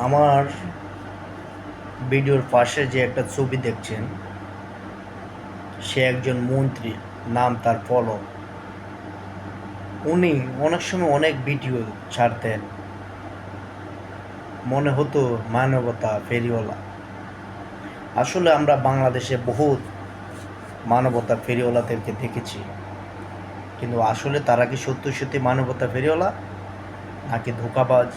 আমার ভিডিওর পাশে যে একটা ছবি দেখছেন, সে একজন মন্ত্রী, নাম তার পলক। উনি অনেক সময় অনেক ভিডিও ছাড়তেন, মনে হতো মানবতা ফেরিওয়ালা। আসলে আমরা বাংলাদেশে বহুত মানবতা ফেরিওয়ালাদেরকে দেখেছি, কিন্তু আসলে তারা কি সত্যি সত্যি মানবতা ফেরিওয়ালা নাকি ধোঁকাবাজ?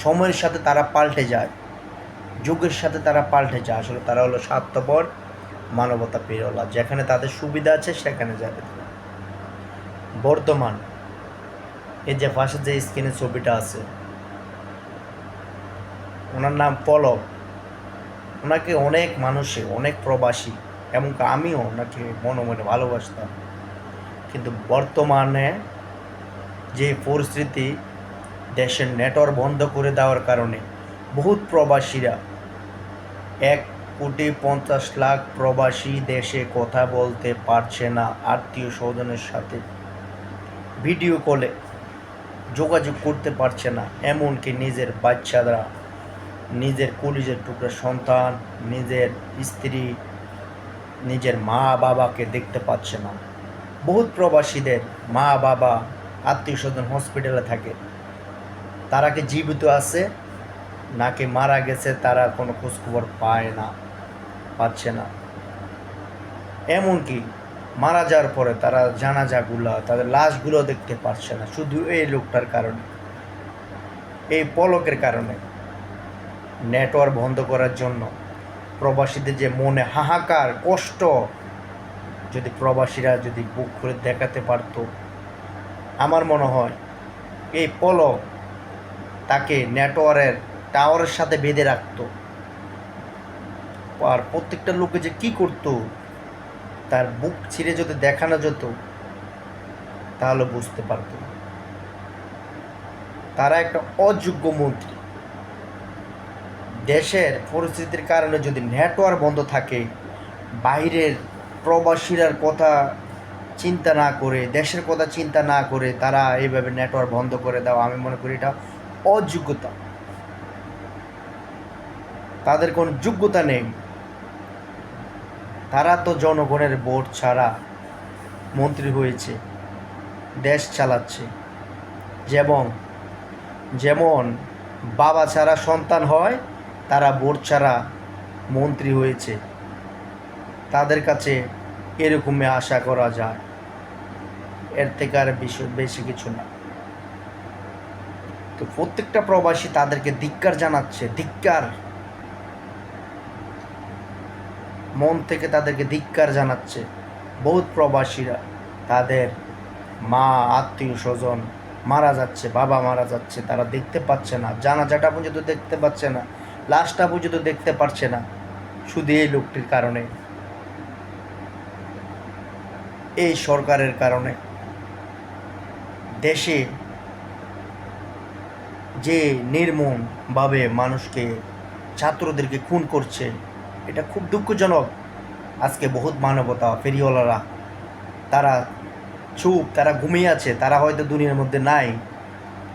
সময়ের সাথে তারা পাল্টে যায়, যুগের সাথে তারা পাল্টে যায়। আসলে তারা হলো স্বার্থপর মানবতা ফেরিওয়ালা, যেখানে তাদের সুবিধা আছে সেখানে যাবে। বর্তমান এই যে পাশে যে স্ক্রিনে ছবিটা আছে, ওনার নাম পলক। ওনাকে অনেক মানুষে, অনেক প্রবাসী এবং আমিও ওনাকে মনে মনে ভালোবাসতাম, কিন্তু বর্তমানে যে পরিস্থিতি, দেশের নেটওয়ার্ক বন্ধ করে দেওয়ার কারণে বহুত প্রবাসীরা, 1,50,00,000 প্রবাসী দেশে কথা বলতে পারছে না আত্মীয় স্বজনের সাথে, ভিডিও কলে যোগাযোগ করতে পারছে না। এমনকি নিজের বাচ্চারা, নিজের কলিজার টুকরা সন্তান, নিজের স্ত্রী, নিজের মা বাবাকে দেখতে পাচ্ছে না। বহুত প্রবাসীদের মা বাবা, আত্মীয় স্বজন হসপিটালে থাকে, তারা কি জীবিত আছে নাকি মারা গেছে তারা কোনো খোঁজখবর পাচ্ছে না। এমনকি মারা যাওয়ার পরে তারা জানাজাগুলা, তাদের লাশগুলো দেখতে পাচ্ছে না, শুধু এই লোকটার কারণে, এই পলকের কারণে। নেটওয়ার্ক বন্ধ করার জন্য প্রবাসীদের যে মনে হাহাকার, কষ্ট, যদি প্রবাসীরা যদি বুক করে দেখাতে পারত, আমার মনে হয় এই পলক তাকে নেটওয়ার্কের টাওয়ারের সাথে বেঁধে রাখতো। আর প্রত্যেকটা লোকে যে কি করতো, তার বুক ছিঁড়ে যদি দেখানো যেত তাহলে বুঝতে পারত তারা একটা অযোগ্য মন্ত্রী। দেশের পরিস্থিতির কারণে যদি নেটওয়ার্ক বন্ধ থাকে, বাইরের প্রবাসীরার কথা চিন্তা না করে, দেশের কথা চিন্তা না করে তারা এইভাবে নেটওয়ার্ক বন্ধ করে দাও, আমি মনে করি এটা অযোগ্যতা। তাদের কোনো যোগ্যতা নেই। তারা তো জনগণের ভোট ছাড়া মন্ত্রী হয়েছে, দেশ চালাচ্ছে। যেমন যেমন বাবা ছাড়া সন্তান হয়, তারা ভোট ছাড়া মন্ত্রী হয়েছে। তাদের কাছে এরকমই আশা করা যায়, এর থেকে আর বেশি কিছু না। তো প্রত্যেকটা প্রবাসী তাদেরকে ধিক্কার জানাচ্ছে, ধিক্কার, মন থেকে তাদেরকে ধিক্কার জানাচ্ছে। বহুত প্রবাসীরা তাদের মা, আত্মীয় স্বজন মারা যাচ্ছে, বাবা মারা যাচ্ছে, তারা দেখতে পাচ্ছে না, জানাজাটা পর্যন্ত দেখতে পাচ্ছে না, লাশটা পর্যন্ত দেখতে পারছে না, শুধু এই লোকটির কারণে, এই সরকারের কারণে। দেশে যে নির্মমভাবে মানুষকে, ছাত্রদেরকে খুন করছে, এটা খুব দুঃখজনক। আজকে বহুত মানবতা ফেরিওয়ালারা তারা চুপ, তারা ঘুমিয়ে আছে, তারা হয়তো দুনিয়ার মধ্যে নাই।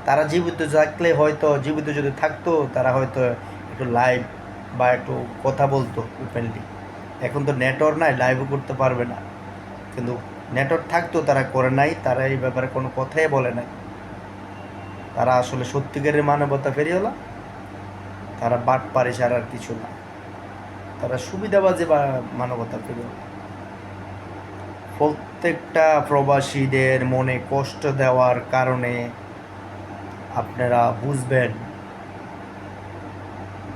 তারা জীবিত থাকলে হয়তো, জীবিত যদি থাকতো তারা হয়তো একটু লাইভ বা একটু কথা বলতো ওপেনলি। এখন তো নেটওয়ার্ক নাই, লাইভও করতে পারবে না, কিন্তু নেটওয়ার্ক থাকতো, তারা করে নাই, তারা এই ব্যাপারে কোনো কথাই বলে নাই। তারা আসলে সত্যিকারের মানবতা ফেরিওয়ালা, তারা বাটপাড়ি ছাড়া আর কিছু না, তারা সুবিধাবাজী বা মানবতা ফেরিওয়ালা। প্রত্যেকটা প্রবাসীদের মনে কষ্ট দেওয়ার কারণে আপনারা বুঝবেন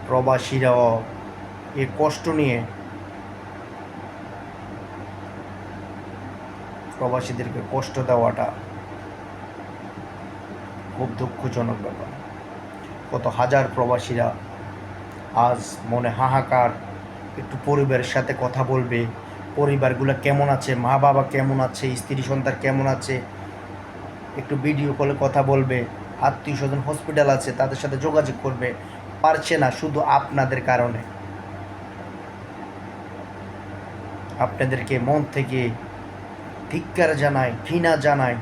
প্রবাসীরাও এই কষ্ট নিয়ে প্রবাসীদেরকে কষ্ট দেওয়াটা খুব দুঃখজনক ব্যাপার। কত হাজার প্রবাসীরা আজ মনে হাহাকার, একটু পরিবারের সাথে কথা বলবে, পরিবারগুলো কেমন আছে, মা বাবা কেমন আছে, স্ত্রী সন্তান কেমন আছে, একটু ভিডিও কলে কথা বলবে, আত্মীয় স্বজন হসপিটাল আছে তাদের সাথে যোগাযোগ করবে, পারছে না শুধু আপনাদের কারণে। আপনাদেরকে মন থেকে ধিক্কার জানাই, ঘৃণা জানাই।